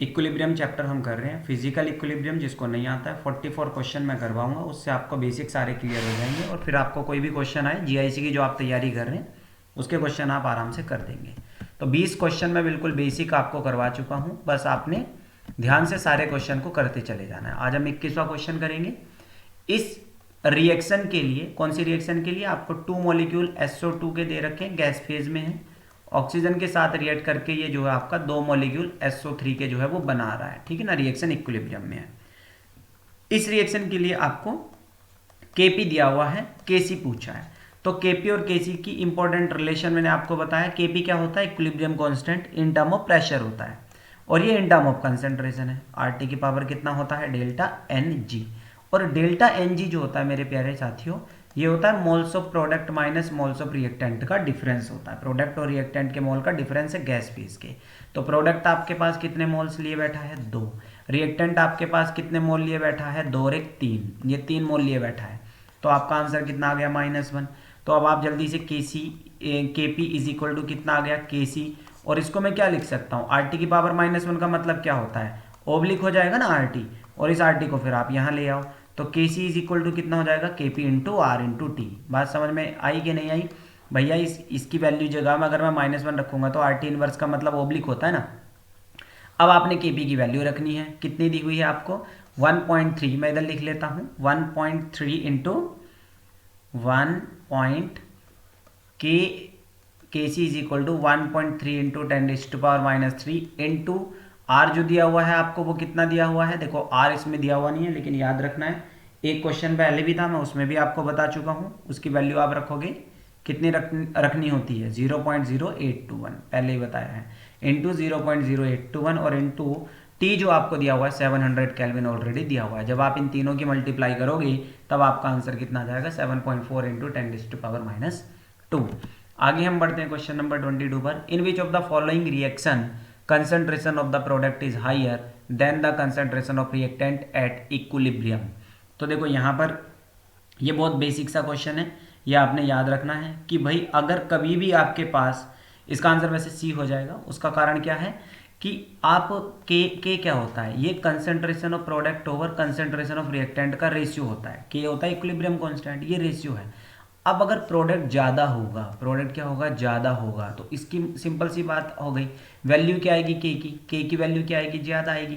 Equilibrium chapter हम कर रहे हैं, फिजिकल इक्विलिब्रियम। जिसको नहीं आता है 44 क्वेश्चन मैं करवाऊंगा, उससे आपको बेसिक सारे क्लियर हो जाएंगे और फिर आपको कोई भी क्वेश्चन आए जीआईसी की जो आप तैयारी कर रहे हैं उसके क्वेश्चन आप आराम से कर देंगे। तो 20 क्वेश्चन मैं बिल्कुल बेसिक आपको करवा चुका हूँ, बस आपने ध्यान से सारे क्वेश्चन को करते चले जाना है। आज हम 21वां क्वेश्चन करेंगे। इस रिएक्शन के लिए, कौन सी रिएक्शन के लिए, आपको 2 मॉलिक्यूल SO2 के दे रखे हैं, गैस फेज में है, ऑक्सीजन के साथ रिएक्ट करके ये जो है आपका 2 मॉलिक्यूल SO3 के जो है वो बना रहा है, ठीक है ना। रिएक्शन इक्विलिब्रियम में है। इस रिएक्शन के लिए आपको Kp दिया हुआ है, Kc पूछा है। तो Kp और Kc की इंपॉर्टेंट रिलेशन मैंने आपको बताया। Kp क्या होता है, equilibrium constant in term of pressure होता है, और ये इन टर्म ऑफ कंसेंट्रेशन है। RT की पावर कितना होता है, डेल्टा Ng। और डेल्टा Ng जो होता है मेरे प्यारे साथियों, ये होता है moles of product minus moles of reactant का डिफरेंस होता है। प्रोडक्ट और रिएक्टेंट के मोल का डिफरेंस है गैस फेज के। तो प्रोडक्ट आपके पास कितने मोल्स लिए बैठा है, 2। रिएक्टेंट आपके पास कितने मोल लिए बैठा है, 2 और 1 3, ये 3 मोल लिए बैठा है। तो आपका आंसर कितना आ गया, -1। तो अब आप जल्दी से Kp इज इक्वल टू कितना आ गया, Kc। और इसको मैं क्या लिख सकता हूँ, RT की पावर -1 का मतलब क्या होता है, ओब्लिक हो जाएगा ना RT, और इस RT को फिर आप यहाँ ले आओ। तो Kc इज इक्वल टू कितना हो जाएगा, Kp into R into T. बात समझ में आई कि नहीं आई भैया। इसकी वैल्यू जगह में अगर मैं -1 रखूंगा तो RT इनवर्स का मतलब ओब्लिक होता है ना। अब आपने Kp की वैल्यू रखनी है, कितनी दी हुई है आपको, 1.3। मैं इधर लिख लेता हूँ 1.3 into 1. Kc is equal to 1.3 into 10⁻³ into R जो दिया हुआ है आपको वो कितना दिया हुआ है, देखो R इसमें दिया हुआ नहीं है लेकिन याद रखना है, एक क्वेश्चन पहले भी था मैं उसमें भी आपको बता चुका हूँ। उसकी वैल्यू आप रखोगे कितनी रखनी होती है, 0.0821, पहले ही बताया है, इंटू 0.0821 और इंटू टी जो आपको दिया हुआ है 700 केल्विन ऑलरेडी दिया हुआ है। जब आप इन तीनों की मल्टीप्लाई करोगे तब आपका आंसर कितना आ जाएगा, 7.4 इंटू 10⁻²। आगे हम बढ़ते हैं क्वेश्चन नंबर 22 पर। In which of the following reaction concentration of the product is higher than the concentration of reactant at equilibrium. तो देखो यहाँ पर ये बहुत बेसिक सा क्वेश्चन है, ये आपने याद रखना है कि भाई अगर कभी भी आपके पास, इसका आंसर वैसे सी हो जाएगा। उसका कारण क्या है कि आप के क्या होता है, ये concentration of product over concentration of reactant का रेशियो होता है। के होता है इक्विलिब्रियम कांस्टेंट, ये रेशियो है। अब अगर प्रोडक्ट ज़्यादा होगा, प्रोडक्ट क्या होगा, ज़्यादा होगा, तो इसकी सिंपल सी बात हो गई, वैल्यू क्या आएगी के की वैल्यू क्या आएगी, ज़्यादा आएगी।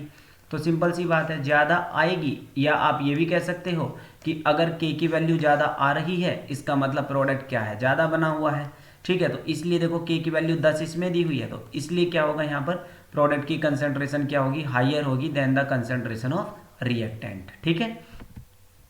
तो सिंपल सी बात है, ज़्यादा आएगी। या आप ये भी कह सकते हो कि अगर के की वैल्यू ज़्यादा आ रही है इसका मतलब प्रोडक्ट क्या है, ज़्यादा बना हुआ है, ठीक है। तो इसलिए देखो के की वैल्यू 10 इसमें दी हुई है, तो इसलिए क्या होगा यहाँ पर, प्रोडक्ट की कंसेंट्रेशन क्या होगी, हायर होगी than the concentration of reactant, ठीक है।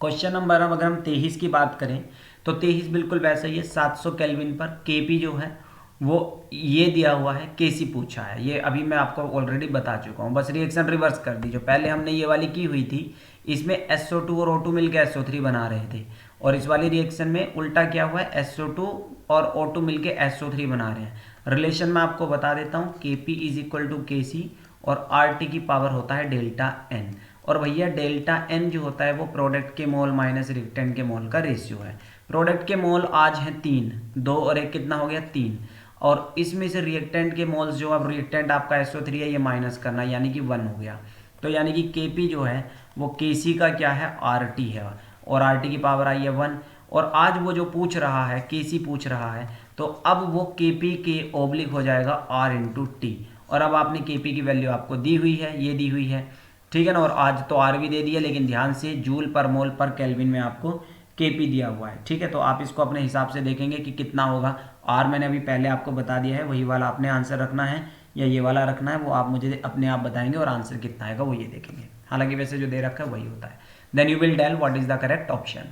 क्वेश्चन नंबर, अब अगर हम 23 की बात करें तो 23 बिल्कुल वैसा ही है, 700 केल्विन पर Kp जो है वो ये दिया हुआ है, Kc पूछा है। ये अभी मैं आपको ऑलरेडी बता चुका हूँ, बस रिएक्शन रिवर्स कर दी। जो पहले हमने ये वाली की हुई थी इसमें SO2 और O2 मिलकर SO3 बना रहे थे, और इस वाली रिएक्शन में उल्टा क्या हुआ है, SO2 और O2 मिलकर SO3 बना रहे हैं। रिलेशन मैं आपको बता देता हूँ, Kp is equal to Kc और RT की पावर होता है डेल्टा N। और भैया डेल्टा N जो होता है वो प्रोडक्ट के मोल माइनस रिएक्टेंट के मोल का रेशियो है। प्रोडक्ट के मोल आज हैं 3, 2 और 1 कितना हो गया, 3। और इसमें से रिएक्टेंट के मोल्स जो, अब रिएक्टेंट आपका SO3 है, ये माइनस करना यानी कि 1 हो गया। तो यानी कि Kp जो है वो Kc का क्या है, RT है, और RT की पावर आई है 1। और आज वो जो पूछ रहा है, Kc पूछ रहा है, तो अब वो Kp के ओब्लिक हो जाएगा R इंटू टी। और अब आपने Kp की वैल्यू आपको दी हुई है, ये दी हुई है, ठीक है ना। और आज तो R भी दे दिया, लेकिन ध्यान से जूल पर मोल पर केल्विन में आपको Kp दिया हुआ है, ठीक है। तो आप इसको अपने हिसाब से देखेंगे कि कितना होगा। R मैंने अभी पहले आपको बता दिया है, वही वाला आपने आंसर रखना है या ये वाला रखना है, वो आप मुझे अपने आप बताएंगे, और आंसर कितना आएगा वो ये देखेंगे। हालांकि वैसे जो दे रखा है वही होता है। Then you will tell what is the correct option.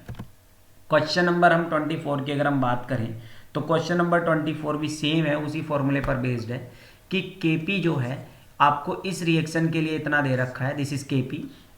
Question number हम 24 की अगर हम बात करें तो क्वेश्चन नंबर 24 भी सेम है, उसी फॉर्मूले पर बेस्ड है कि Kp जो है आपको इस रिएक्शन के लिए इतना दे रखा है, दिस इज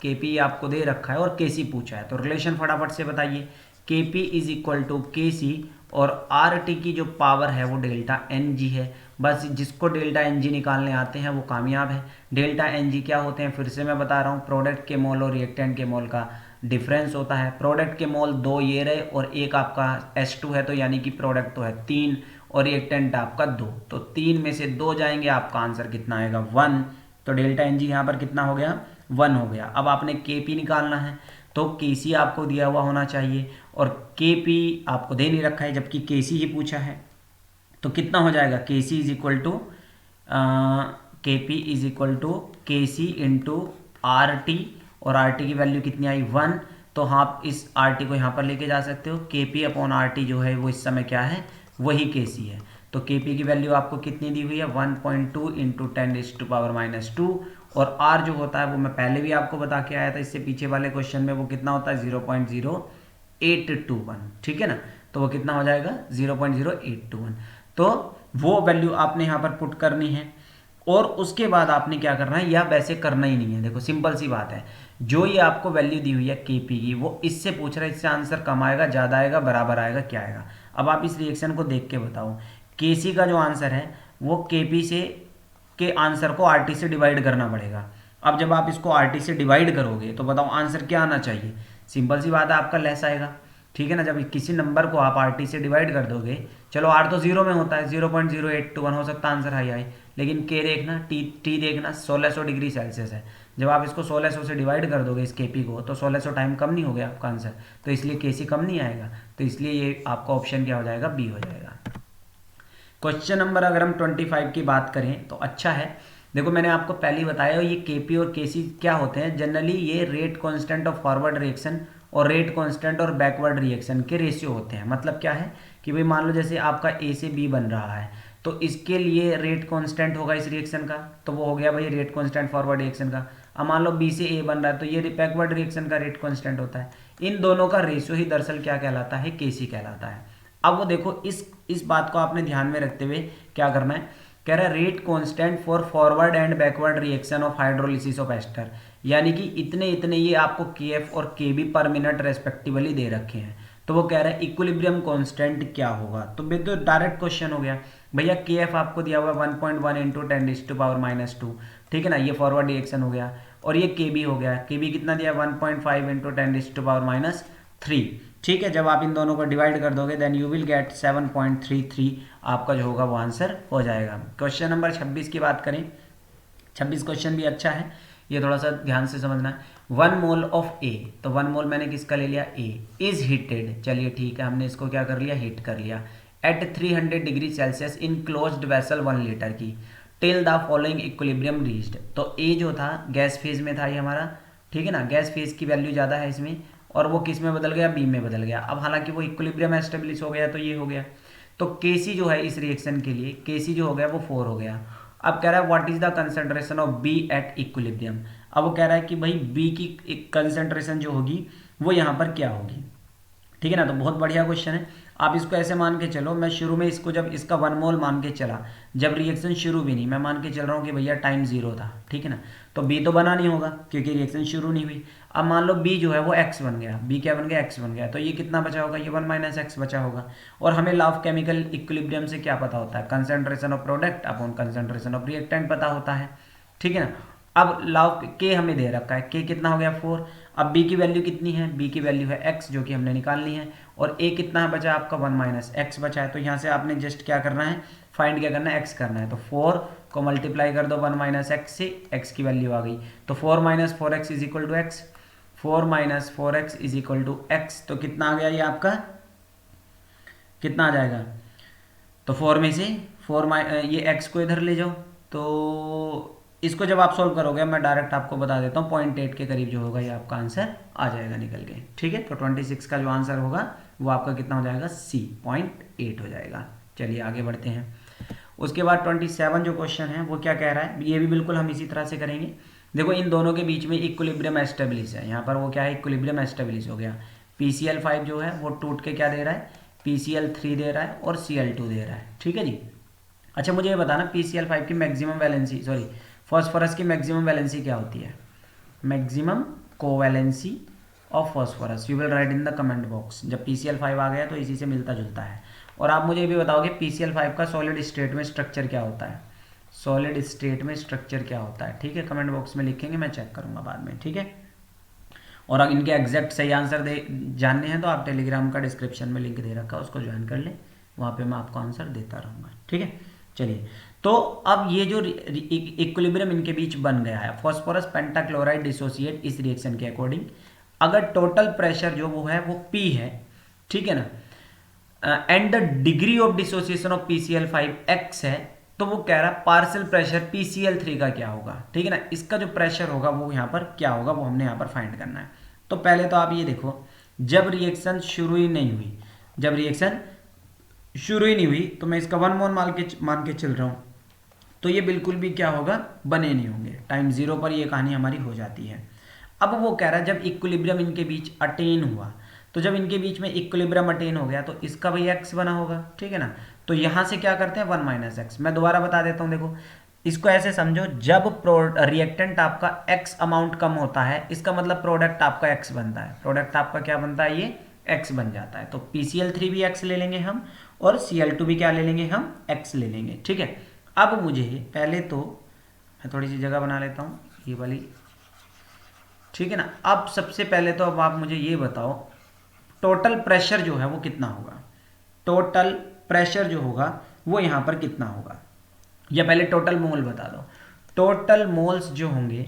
Kp आपको दे रखा है और Kc पूछा है। तो रिलेशन फटाफट से बताइए, Kp is equal to Kc और RT की जो पावर है वो डेल्टा Ng है। बस जिसको डेल्टा Ng निकालने आते हैं वो कामयाब है। डेल्टा Ng क्या होते हैं, फिर से मैं बता रहा हूँ, प्रोडक्ट के मोल और रिएक्टेंट के मोल का डिफरेंस होता है। प्रोडक्ट के मोल 2 ये रहे और एक आपका H2 है, तो यानी कि प्रोडक्ट तो है 3 और रिएक्टेंट आपका 2, तो 3 में से 2 जाएंगे, आपका आंसर कितना आएगा 1। तो डेल्टा एन जी यहाँ पर कितना हो गया, 1 हो गया। अब आपने के पी निकालना है तो के सी आपको दिया हुआ होना चाहिए और के पी आपको दे नहीं रखा है, जबकि के सी ही पूछा है। तो कितना हो जाएगा, के सी इज इक्वल टू के पी इज इक्वल टू के सी इंटू आर टी, और आर टी की वैल्यू कितनी आई, 1। तो आप इस आर टी को यहाँ पर लेके जा सकते हो। के पी अपॉन आर टी जो है वो इस समय क्या है, वही के सी है। तो के पी की वैल्यू आपको कितनी दी हुई है, 1.2 इंटू 10⁻², और आर जो होता है वो मैं पहले भी आपको बता के आया था इससे पीछे वाले क्वेश्चन में, वो कितना होता है 0.0821, ठीक है ना। तो वो कितना हो जाएगा 0.0821। तो वो वैल्यू आपने यहाँ पर पुट करनी है और उसके बाद आपने क्या करना है, यह वैसे करना ही नहीं है। देखो सिंपल सी बात है, जो ये आपको वैल्यू दी हुई है के पी की, वो इससे पूछ रहा है, इससे आंसर कम आएगा, ज़्यादा आएगा, बराबर आएगा, क्या आएगा। अब आप इस रिएक्शन को देख के बताओ, के सी का जो आंसर है वो के पी से के आंसर को आर टी से डिवाइड करना पड़ेगा। अब जब आप इसको आर टी से डिवाइड करोगे तो बताओ आंसर क्या आना चाहिए, सिंपल सी बात है, आपका लेस आएगा, ठीक है ना। जब किसी नंबर को आप आर टी से डिवाइड कर दोगे, चलो आर तो जीरो में होता है, 0.0821 हो सकता है आंसर हाई आए, लेकिन के देखना, टी देखना 1600 डिग्री सेल्सियस है। जब आप इसको 1600 से डिवाइड कर दोगे इस के पी को, तो 1600 टाइम कम नहीं हो गया आपका आंसर, तो इसलिए के सी कम नहीं आएगा। तो इसलिए ये आपका ऑप्शन क्या हो जाएगा, बी हो जाएगा। क्वेश्चन नंबर अगर हम 25 की बात करें तो अच्छा है। देखो मैंने आपको पहले ही बताया, ये केपी और केसी क्या होते हैं, जनरली ये rate constant of forward reaction और रेट कांस्टेंट और बैकवर्ड रिएक्शन के रेशियो होते हैं। मतलब क्या है कि भाई मान लो जैसे आपका ए से बी बन रहा है, तो इसके लिए रेट कांस्टेंट होगा इस रिएक्शन का, तो वो हो गया भाई रेट कांस्टेंट फॉरवर्ड रिएक्शन का। अब मान लो बी से ए बन रहा है, तो ये बैकवर्ड रिएक्शन का रेट कांस्टेंट होता है। इन दोनों का रेशियो ही दरअसल क्या कहलाता है, केसी कहलाता है। अब वो देखो इस बात को आपने ध्यान में रखते हुए क्या करना है, कह रहा है rate constant for forward and backward reaction of hydrolysis of ester, यानी कि इतने इतने ये आपको के एफ और के बी पर मिनट रेस्पेक्टिवली दे रखे हैं। तो वो कह रहा है इक्विलिब्रियम कांस्टेंट क्या होगा, तो तो डायरेक्ट क्वेश्चन हो गया भैया, के एफ आपको दिया हुआ 1.1 इंटू 10⁻², ठीक है ना, ये फॉरवर्ड रिएक्शन हो गया, और ये के बी हो गया, के बी कितना दिया 1.5 इंटू 10⁻3, ठीक है। जब आप इन दोनों को डिवाइड कर दोगे देन यू विल गेट 7.33 आपका जो होगा वो आंसर हो जाएगा। क्वेश्चन नंबर 26 की बात करें, 26 क्वेश्चन भी अच्छा है, ये थोड़ा सा ध्यान से समझना है। 1 मोल ऑफ ए, तो 1 मोल मैंने किसका ले लिया, ए, इज हीटेड, चलिए ठीक है, हमने इसको क्या कर लिया, हीट कर लिया, at 300 degree Celsius in closed vessel 1 litre की, till the following equilibrium reached. तो ए जो था गैस फेज में था ये हमारा, ठीक है ना, गैस फेज की वैल्यू ज़्यादा है इसमें, और वो किस में बदल गया, बी में बदल गया। अब हालांकि वो इक्विलिब्रियम एस्टेब्लिश हो गया तो ये हो गया। तो केसी जो है इस रिएक्शन के लिए, केसी जो हो गया वो 4 हो गया। अब कह रहा है what is the concentration of B at equilibrium. अब वो कह रहा है कि भाई बी की कंसंट्रेशन जो होगी वो यहाँ पर क्या होगी, ठीक है ना। तो बहुत बढ़िया क्वेश्चन है। आप इसको ऐसे मान के चलो, मैं शुरू में इसको जब इसका 1 मोल मान के चला, जब रिएक्शन शुरू भी नहीं, मैं मान के चल रहा हूँ कि भैया टाइम 0 था, ठीक है ना, तो बी तो बना नहीं होगा क्योंकि रिएक्शन शुरू नहीं हुई। अब मान लो बी जो है वो एक्स बन गया, बी क्या बन गया, एक्स बन गया, तो ये कितना बचा होगा, ये 1 माइनस एक्स बचा होगा। और हमें लॉ ऑफ केमिकल इक्विलिब्रियम से क्या पता होता है, concentration of product upon concentration of reactant पता होता है, ठीक है ना। अब लॉ के हमें दे रखा है, के कितना हो गया 4। अब बी की वैल्यू कितनी है, बी की वैल्यू है एक्स जो कि हमने निकालनी है, और ए कितना बचा आपका 1 माइनस एक्स बचा है। तो यहाँ से आपने जस्ट क्या करना है, फाइंड क्या करना है, एक्स करना है। तो 4 को मल्टीप्लाई कर दो 1 माइनस एक्स से, एक्स की वैल्यू आ गई, तो 4 minus 4x is equal to x, 4 minus 4x is equal to x. तो कितना आ गया ये आपका, कितना आ जाएगा, तो 4 में से 4 ये x को इधर ले जाओ, तो इसको जब आप सोल्व करोगे, मैं डायरेक्ट आपको बता देता हूँ, 0.8 के करीब जो होगा ये आपका आंसर आ जाएगा निकल के, ठीक है। तो 26 का जो आंसर होगा वो आपका कितना हो जाएगा, C 0.8 हो जाएगा। चलिए आगे बढ़ते हैं। उसके बाद 27 जो क्वेश्चन है वो क्या कह रहा है, ये भी बिल्कुल हम इसी तरह से करेंगे। देखो इन दोनों के बीच में इक्विलिब्रियम एस्टेब्लिश है, यहाँ पर वो क्या है, इक्विलिब्रियम एस्टेब्लिश हो गया। PCl5 जो है वो टूट के क्या दे रहा है, PCl3 दे रहा है और Cl2 दे रहा है, ठीक है जी। अच्छा मुझे ये बताना PCl5 की मैक्सिमम वैलेंसी, सॉरी फॉस्फोरस की मैक्सिमम वैलेंसी क्या होती है, maximum covalency of phosphorus, you will write in the comment box. जब PCl5 आ गया तो इसी से मिलता जुलता है। और आप मुझे ये भी बताओगे PCl5 का सॉलिड स्टेट में स्ट्रक्चर क्या होता है, सॉलिड स्टेट में स्ट्रक्चर क्या होता है, ठीक है, कमेंट बॉक्स में लिखेंगे, मैं चेक करूंगा बाद में, ठीक है। और अगर इनके एग्जैक्ट सही आंसर दे जानने हैं तो आप टेलीग्राम का डिस्क्रिप्शन में लिंक दे रखा है, उसको ज्वाइन कर लें, वहाँ पे मैं आपको आंसर देता रहूँगा, ठीक है। चलिए, तो अब ये जो इक्विलिब्रियम इनके बीच बन गया है, फॉस्फोरस पेंटाक्लोराइड डिसोसिएट इस रिएक्शन के अकॉर्डिंग, अगर टोटल प्रेशर जो वो है वो P है, ठीक है ना, and the degree of dissociation of PCl5 X है, तो वो कह रहा है पार्शियल प्रेशर PCl3 का क्या होगा, ठीक है ना, इसका जो प्रेशर होगा वो यहाँ पर क्या होगा वो हमने यहाँ पर फाइंड करना है। तो पहले तो आप ये देखो, जब रिएक्शन शुरू ही नहीं हुई, जब रिएक्शन शुरू ही नहीं हुई तो मैं इसका 1 मोल मान के चल रहा हूँ, तो ये बिल्कुल भी क्या होगा, बने नहीं होंगे, टाइम 0 पर ये कहानी हमारी हो जाती है। अब वो कह रहा है जब इक्विलिब्रियम इनके बीच अटेन हुआ, तो जब इनके बीच में इक्विलिब्रियम अटेन हो गया तो इसका भी x बना होगा, ठीक है ना, तो यहाँ से क्या करते हैं 1 माइनस एक्स। मैं दोबारा बता देता हूँ, देखो इसको ऐसे समझो, जब रिएक्टेंट आपका x अमाउंट कम होता है, इसका मतलब प्रोडक्ट आपका x बनता है, प्रोडक्ट आपका क्या बनता है, ये x बन जाता है। तो PCl3 भी x ले लेंगे हम, और Cl2 भी क्या ले लेंगे हम, x ले लेंगे, ठीक है। अब मुझे पहले तो मैं थोड़ी सी जगह बना लेता हूँ ये वाली, ठीक है ना। अब सबसे पहले तो अब आप मुझे ये बताओ टोटल प्रेशर जो है वो कितना होगा, टोटल प्रेशर जो होगा वो यहाँ पर कितना होगा, या पहले टोटल मोल बता दो। टोटल मोल्स जो होंगे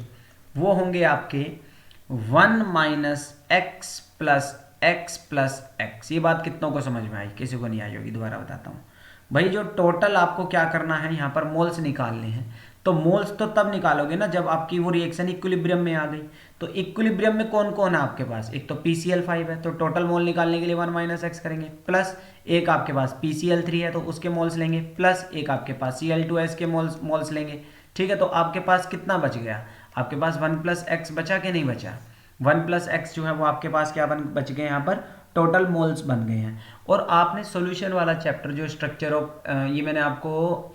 वो होंगे आपके 1 माइनस एक्स प्लस एक्स। ये बात कितनों को समझ में आई, किसी को नहीं आई होगी, दोबारा बताता हूँ भाई। जो टोटल आपको क्या करना है, यहाँ पर मोल्स निकालने हैं, तो मोल्स तो तब निकालोगे ना जब आपकी वो रिएक्शन इक्विलिब्रियम में आ गई। तो इक्विलिब्रियम में कौन कौन है आपके पास, एक तो PCl5 है, तो टोटल मोल निकालने के लिए 1 माइनस एक्स करेंगे, प्लस एक आपके पास PCl3 है तो उसके मोल्स लेंगे, प्लस एक आपके पास Cl2S के मोल्स लेंगे, ठीक है। तो आपके पास कितना बच गया, आपके पास 1 प्लस एक्स बचा कि नहीं बचा, 1 प्लस एक्स जो है वो आपके पास क्या बच गए, यहाँ पर टोटल मोल्स बन गए हैं। और आपने सॉल्यूशन वाला चैप्टर जो स्ट्रक्चर ऑफ, ये मैंने आपको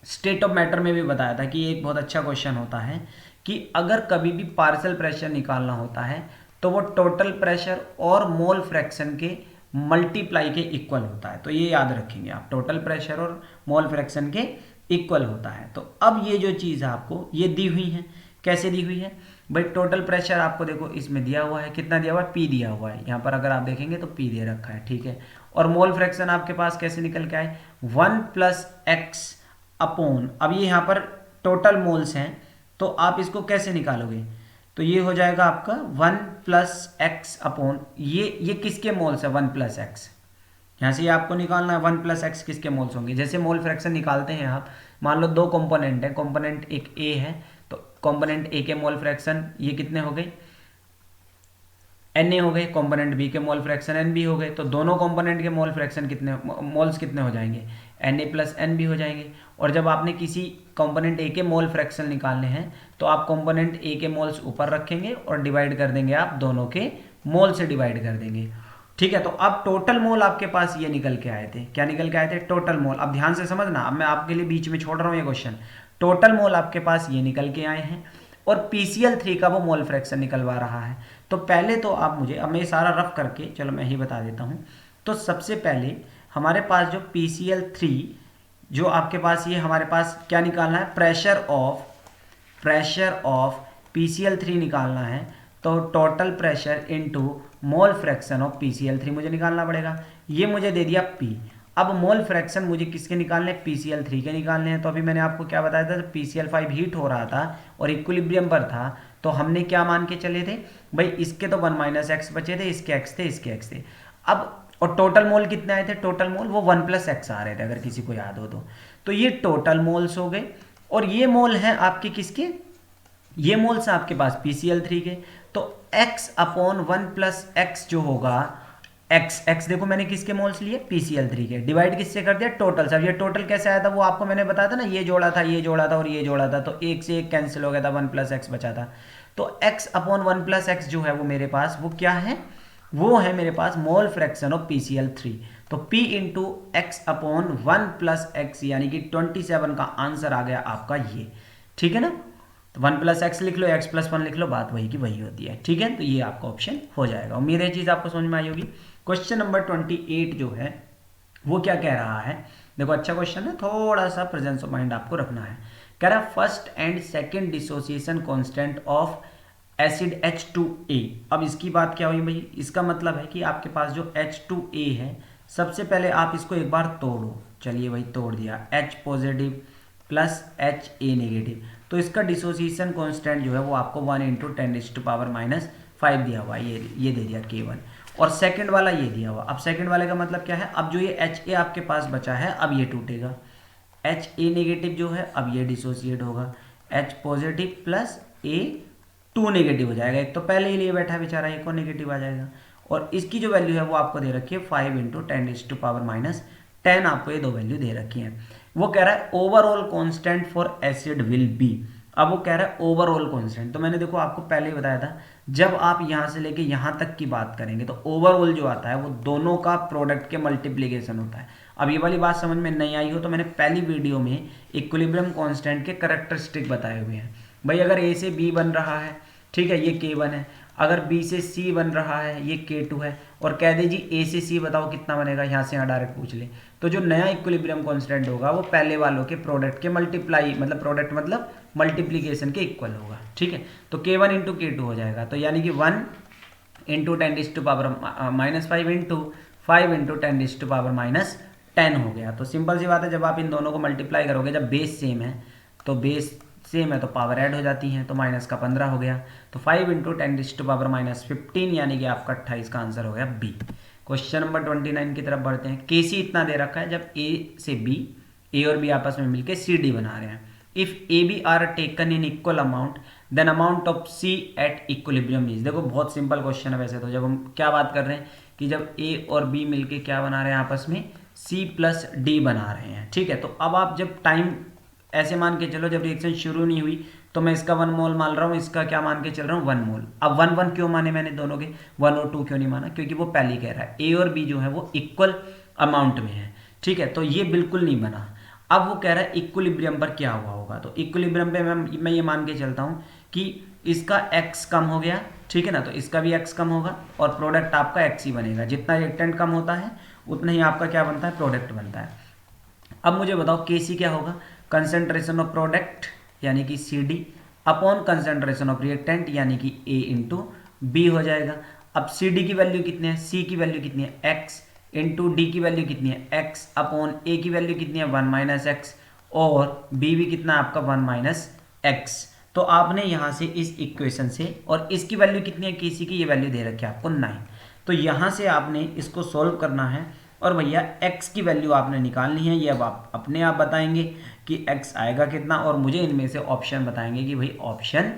स्टेट ऑफ मैटर में भी बताया था कि एक बहुत अच्छा क्वेश्चन होता है कि अगर कभी भी पार्शियल प्रेशर निकालना होता है तो वो टोटल प्रेशर और मोल फ्रैक्शन के मल्टीप्लाई के इक्वल होता है। तो ये याद रखेंगे आप, टोटल प्रेशर और मोल फ्रैक्शन के इक्वल होता है। तो अब ये जो चीज़ है आपको ये दी हुई है, कैसे दी हुई है भाई, टोटल प्रेशर आपको देखो इसमें दिया हुआ है, कितना दिया हुआ है, P दिया हुआ है, यहाँ पर अगर आप देखेंगे तो P दे रखा है, ठीक है। और मोल फ्रैक्शन आपके पास कैसे निकल के आए, 1 प्लस एक्स अपॉन, अब ये यहाँ पर टोटल मोल्स हैं तो आप इसको कैसे निकालोगे, तो ये हो जाएगा आपका 1 प्लस एक्स अपॉन, ये किसके मोल्स है, 1 प्लस एक्स, यहाँ से ये आपको निकालना है 1 प्लस एक्स किसके मोल्स होंगे। जैसे मोल फ्रैक्शन निकालते हैं आप, मान लो दो कंपोनेंट है, कंपोनेंट एक ए है, तो कंपोनेंट ए के मोल फ्रैक्शन ये कितने हो गए, Na हो गए, कंपोनेंट बी के मोल फ्रैक्शन Nb हो गए, तो दोनों कंपोनेंट के मोल फ्रैक्शन कितने, मोल्स कितने हो जाएंगे, Na प्लस Nb हो जाएंगे। और जब आपने किसी कंपोनेंट ए के मोल फ्रैक्शन निकालने हैं तो आप कंपोनेंट ए के मोल्स ऊपर रखेंगे और डिवाइड कर देंगे, आप दोनों के मोल से डिवाइड कर देंगे, ठीक है। तो अब टोटल मोल आपके पास ये निकल के आए थे, क्या निकल के आए थे, टोटल मोल। अब ध्यान से समझना, अब मैं आपके लिए बीच में छोड़ रहा हूँ ये क्वेश्चन, टोटल मोल आपके पास ये निकल के आए हैं और PCl3 का वो मोल फ्रैक्शन निकलवा रहा है। तो पहले तो आप मुझे, अब मैं सारा रफ करके, चलो मैं ही बता देता हूँ। तो सबसे पहले हमारे पास जो PCl3 जो आपके पास, ये हमारे पास क्या निकालना है, प्रेशर ऑफ PCl3 निकालना है। तो total pressure into mole fraction of PCl3 मुझे निकालना पड़ेगा, ये मुझे दे दिया P। अब मोल फ्रैक्शन मुझे किसके निकालने हैं, PCl3 के निकालने हैं। तो अभी मैंने आपको क्या बताया था, PCl5 हीट हो रहा था और इक्विलिब्रियम पर था, तो हमने क्या मान के चले थे भाई, इसके तो 1 माइनस एक्स बचे थे, इसके एक्स थे, इसके एक्स थे। अब और टोटल मोल कितने आए थे, टोटल मोल वो 1 प्लस एक्स आ रहे थे, अगर किसी को याद हो तो ये टोटल मोल्स हो गए। और ये मोल हैं आपके किसके, ये मोल्स हैं आपके पास PCl3 के। तो x अपॉन 1 प्लस एक्स जो होगा, x देखो मैंने किसके मोल्स लिए, PCl3 के, डिवाइड किससे कर दिया, टोटल। सब ये टोटल कैसे आया था वो आपको मैंने बताया था ना, ये जोड़ा था, ये जोड़ा था और ये जोड़ा था, तो एक से एक कैंसिल हो गया था, 1 प्लस एक्स बचा था। तो x अपॉन 1 प्लस एक्स जो है वो मेरे पास वो क्या है, वो है मेरे पास मोल फ्रैक्शन ऑफ PCl3। तो P into x upon 1 plus x, यानी कि 27 का आंसर आ गया आपका ये, ठीक है ना। तो 1 प्लस एक्स लिख लो, x प्लस 1 लिख लो, बात वही की वही होती है, ठीक है। तो ये आपका ऑप्शन हो जाएगा। उम्मीद है चीज़ आपको समझ में आई होगी। क्वेश्चन नंबर 28 जो है वो क्या कह रहा है, देखो अच्छा क्वेश्चन है, थोड़ा सा प्रेजेंस ऑफ माइंड आपको रखना है। कह रहा है first and second dissociation constant of acid H2A। अब इसकी बात क्या हुई भाई, इसका मतलब है कि आपके पास जो H2A है, सबसे पहले आप इसको एक बार तोड़ो, चलिए भाई तोड़ दिया, H positive plus H A negative, तो इसका डिसोसिएशन कांस्टेंट जो है वो आपको 1 इंटू 10⁻⁵ दिया हुआ है, ये दे दिया K1। और सेकंड वाला ये दिया हुआ। अब सेकंड वाले का मतलब क्या है, अब जो ये एच ए आपके पास बचा है अब ये टूटेगा, एच ए नेगेटिव जो है अब ये डिसोसिएट होगा, H positive plus A two negative हो जाएगा, एक तो पहले ही लिए बैठा है बेचारा, एक और नेगेटिव आ जाएगा। और इसकी जो वैल्यू है वो आपको दे रखी है 5 इंटू 10⁻⁻10, आपको ये दो वैल्यू दे रखी है। वो कह रहा है overall constant for acid will be, अब वो कह रहा है ओवरऑल कांस्टेंट, तो मैंने देखो आपको पहले ही बताया था जब आप यहाँ से लेके यहाँ तक की बात करेंगे तो ओवरऑल जो आता है वो दोनों का प्रोडक्ट के मल्टीप्लीकेशन होता है। अब ये वाली बात समझ में नहीं आई हो तो मैंने पहली वीडियो में इक्विलिब्रियम कांस्टेंट के कैरेक्टरिस्टिक बताए हुए हैं। भाई अगर ए से बी बन रहा है, ठीक है, ये K1 है, अगर B से C बन रहा है ये K2 है, और कह दे जी A से C बताओ कितना बनेगा, यहाँ से यहाँ डायरेक्ट पूछ ले, तो जो नया इक्विलिब्रियम कांस्टेंट होगा वो पहले वालों के प्रोडक्ट के मल्टीप्लाई मतलब प्रोडक्ट मतलब मल्टीप्लीकेशन के इक्वल होगा, ठीक है। तो K1 इंटू K2 हो जाएगा, तो यानी कि 1 इंटू 10⁻⁻5 इंटू 5 इंटू 10⁻10 हो गया। तो सिंपल सी बात है, जब आप इन दोनों को मल्टीप्लाई करोगे, जब बेस सेम है तो बेस सेम है तो पावर ऐड हो जाती हैं, तो माइनस का 15 हो गया, तो 5 इंटू 10⁻⁻15 यानी कि आपका 28 का आंसर हो गया बी। क्वेश्चन नंबर 29 की तरफ बढ़ते हैं। केसी इतना दे रखा है, जब ए से बी, ए और बी आपस में मिलकर सी डी बना रहे हैं। If A B are taken in equal amount then amount of C at equilibrium is. देखो बहुत सिंपल क्वेश्चन है वैसे तो, जब हम क्या बात कर रहे हैं कि जब ए और बी मिलके क्या बना रहे हैं आपस में, सी प्लस डी बना रहे हैं, ठीक है। तो अब आप जब टाइम ऐसे मान के चलो, जब रिएक्शन शुरू नहीं हुई तो मैं इसका 1 मोल मान रहा हूँ, इसका क्या मान के चल रहा हूँ 1 मोल। अब 1 1 क्यों माने मैंने दोनों के, 1 और 2 क्यों नहीं माना, क्योंकि वो पहले कह रहा है ए और बी जो है वो इक्वल अमाउंट में है, ठीक है, तो ये बिल्कुल नहीं बना। अब वो कह रहा है इक्विलिब्रियम पर क्या हुआ होगा, तो इक्विलिब्रियम पे मैं ये मान के चलता हूँ कि इसका x कम हो गया, ठीक है ना, तो इसका भी x कम होगा और प्रोडक्ट आपका x ही बनेगा। जितना रिएक्टेंट कम होता है उतना ही आपका क्या बनता है, प्रोडक्ट बनता है। अब मुझे बताओ Kc क्या होगा, कंसेंट्रेशन ऑफ प्रोडक्ट यानी कि Cd upon concentration of reactant यानी कि A इंटू बी हो जाएगा। अब Cd की वैल्यू कितनी है, C की वैल्यू कितनी है x, इंटू डी की वैल्यू कितनी है x, अपॉन A की वैल्यू कितनी है 1 माइनस एक्स, और B भी कितना है आपका 1 माइनस एक्स। तो आपने यहाँ से इस इक्वेशन से, और इसकी वैल्यू कितनी है Kc की, ये वैल्यू दे रखी है आपको 9, तो यहाँ से आपने इसको सॉल्व करना है और भैया x की वैल्यू आपने निकालनी है। ये अब आप अपने आप बताएंगे कि x आएगा कितना, और मुझे इनमें से ऑप्शन बताएंगे कि भाई ऑप्शन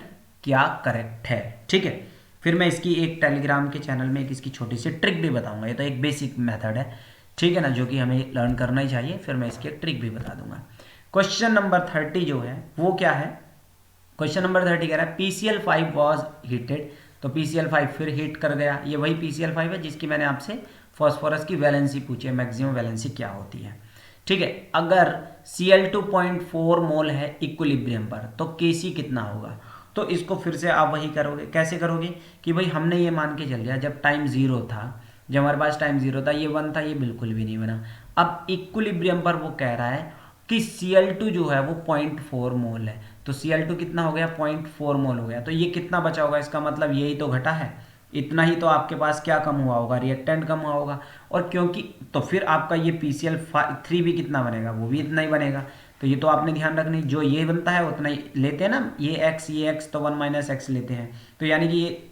क्या करेक्ट है, ठीक है। फिर मैं इसकी एक टेलीग्राम के चैनल में एक इसकी छोटी सी ट्रिक भी बताऊंगा, ये तो एक बेसिक मेथड है, ठीक है ना, जो कि हमें लर्न करना ही चाहिए। फिर मैं इसकी एक ट्रिक भी बता दूंगा। क्वेश्चन नंबर 30 जो है वो क्या है, क्वेश्चन नंबर 30 कह रहा है PCl5 वॉज हीटेड, तो PCl5 फिर हीट कर गया। ये वही PCl5 है जिसकी मैंने आपसे फॉस्फोरस की वैलेंसी पूछी है, मैक्सिमम वैलेंसी क्या होती है, ठीक है। अगर Cl2 0.4 मोल है इक्विलिब्रियम पर तो Kc कितना होगा, तो इसको फिर से आप वही करोगे। कैसे करोगे कि भाई हमने ये मान के चल लिया जब टाइम 0 था, जब हमारे पास टाइम 0 था, ये 1 था, ये बिल्कुल भी नहीं बना। अब इक्विलिब्रियम पर वो कह रहा है कि Cl2 जो है वो 0.4 मोल है, तो Cl2 कितना हो गया 0.4 मोल हो गया, तो ये कितना बचा होगा, इसका मतलब यही तो घटा है, इतना ही तो आपके पास क्या कम हुआ होगा, रिएक्टेंट कम हुआ होगा। और क्योंकि तो फिर आपका ये PCl3 भी कितना बनेगा, वो भी इतना ही बनेगा। तो ये तो आपने ध्यान रखनी, जो ये बनता है उतना ही लेते हैं ना, ये x तो 1 माइनस एक्स लेते हैं, तो यानी कि ये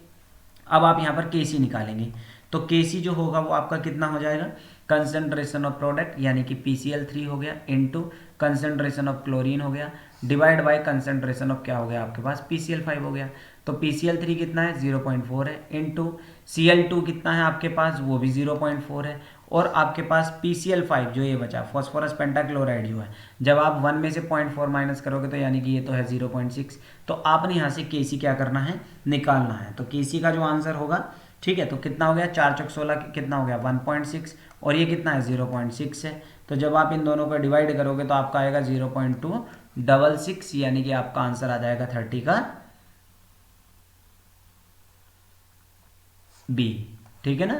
अब आप यहाँ पर Kc निकालेंगे, तो Kc जो होगा वो आपका कितना हो जाएगा, कंसेंट्रेशन ऑफ प्रोडक्ट यानी कि PCl3 हो गया, इनटू कंसेंट्रेशन ऑफ क्लोरीन हो गया, डिवाइड बाय कंसेंट्रेशन ऑफ क्या हो गया आपके पास PCl5 हो गया। तो PCl3 कितना है 0.4 है, इनटू Cl2 कितना है आपके पास, वो भी 0.4 है, और आपके पास PCl5 जो ये बचा फॉस्फोरस पेंटाक्लोराइड जो है, जब आप 1 में से 0.4 माइनस करोगे तो यानी कि ये तो है 0.6, तो आपने यहाँ से Kc क्या करना है, निकालना है। तो Kc का जो आंसर होगा, ठीक है, तो कितना हो गया 4 चौक 16 कितना हो गया 1.6, और ये कितना है 0.6 है। तो जब आप इन दोनों को डिवाइड करोगे तो आपका आएगा 0.266, यानी कि आपका आंसर आ जाएगा 30 का बी, ठीक है ना,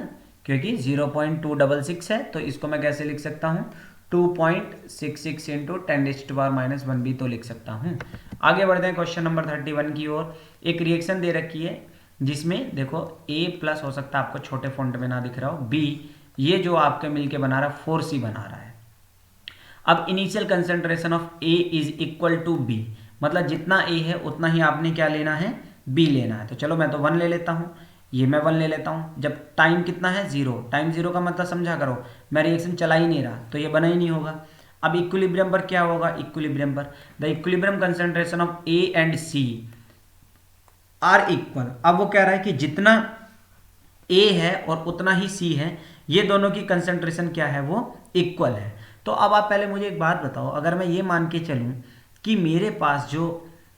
क्योंकि 0.266 है, तो इसको मैं कैसे लिख सकता हूँ 2.66 इंटू 10⁻⁻1 भी तो लिख सकता हूँ। आगे बढ़ते हैं क्वेश्चन नंबर 31 की ओर। एक रिएक्शन दे रखी है जिसमें देखो A प्लस हो सकता है, आपको छोटे फॉन्ट में ना दिख रहा हो, B ये जो आपके मिलके बना रहा है 4C बना रहा है। अब initial concentration of A is equal to B, मतलब जितना ए है उतना ही आपने क्या लेना है, बी लेना है। तो चलो मैं तो 1 ले लेता हूँ, ये मैं 1 ले लेता हूँ। जब टाइम कितना है 0, टाइम 0 का मतलब समझा करो, मैं रिएक्शन चला ही नहीं रहा तो ये बना ही नहीं होगा। अब इक्विलिब्रियम पर क्या होगा, इक्विलिब्रियम पर the equilibrium concentration of A and C are equal. अब वो कह रहा है कि जितना ए है और उतना ही सी है, ये दोनों की कंसेंट्रेशन क्या है, वो इक्वल है। तो अब आप पहले मुझे एक बात बताओ, अगर मैं ये मान के चलूं कि मेरे पास जो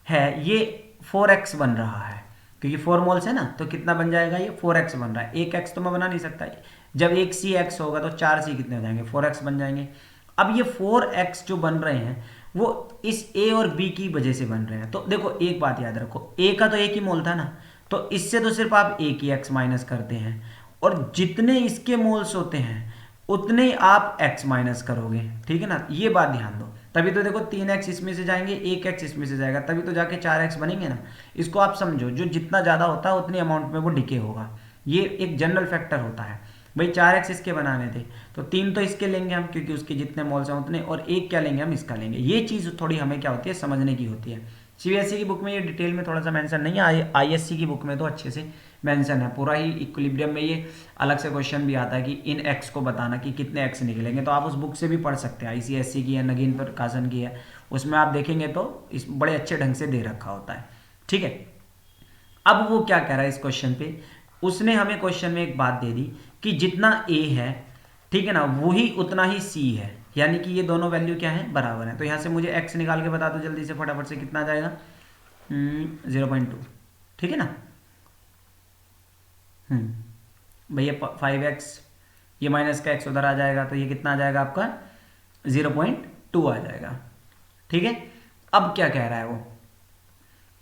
है ये 4x बन रहा है, क्योंकि 4 मोल्स है ना, तो कितना बन जाएगा, ये 4x बन रहा है। एक x तो मैं बना नहीं सकता, जब एक सी एक्स होगा तो 4 सी कितने हो जाएंगे, 4x बन जाएंगे। अब ये 4x जो बन रहे हैं वो इस a और b की वजह से बन रहे हैं। तो देखो एक बात याद रखो, a का तो एक ही मोल था ना, तो इससे तो सिर्फ आप एक ही x माइनस करते हैं, और जितने इसके मोल्स होते हैं उतने ही आप x माइनस करोगे, ठीक है ना, ये बात ध्यान दो। तभी तो देखो 3x इसमें से जाएंगे, 1x इसमें से जाएगा, तभी तो जाके 4x बनेंगे ना। इसको आप समझो, जो जितना ज़्यादा होता है उतनी अमाउंट में वो डिके होगा, ये एक जनरल फैक्टर होता है। भाई 4x इसके बनाने थे तो 3 तो इसके लेंगे हम, क्योंकि उसके जितने मोल्स हैं उतने, और एक क्या लेंगे हम, इसका लेंगे। ये चीज़ थोड़ी हमें क्या होती है, समझने की होती है। सीबीएसई की बुक में ये डिटेल में थोड़ा सा मेंशन नहीं है, आईएससी की बुक में तो अच्छे से मेंशन है पूरा ही। इक्विलिब्रियम में ये अलग से क्वेश्चन भी आता है कि इन एक्स को बताना कि कितने एक्स निकलेंगे, तो आप उस बुक से भी पढ़ सकते हैं। आईसीएससी की है, नगीन प्रकाशन की है, उसमें आप देखेंगे तो इस बड़े अच्छे ढंग से दे रखा होता है, ठीक है। अब वो क्या कह रहा है इस क्वेश्चन पे, उसने हमें क्वेश्चन में एक बात दे दी कि जितना ए है, ठीक है ना, वही उतना ही सी है, यानी कि ये दोनों वैल्यू क्या है, बराबर है। तो यहाँ से मुझे x निकाल के बता दो जल्दी से फटाफट से, कितना आ जाएगा, 0.2, ठीक है ना। भैया 5x, ये माइनस का x उधर आ जाएगा, तो ये कितना आ जाएगा आपका 0.2 आ जाएगा, ठीक है। अब क्या कह रहा है वो,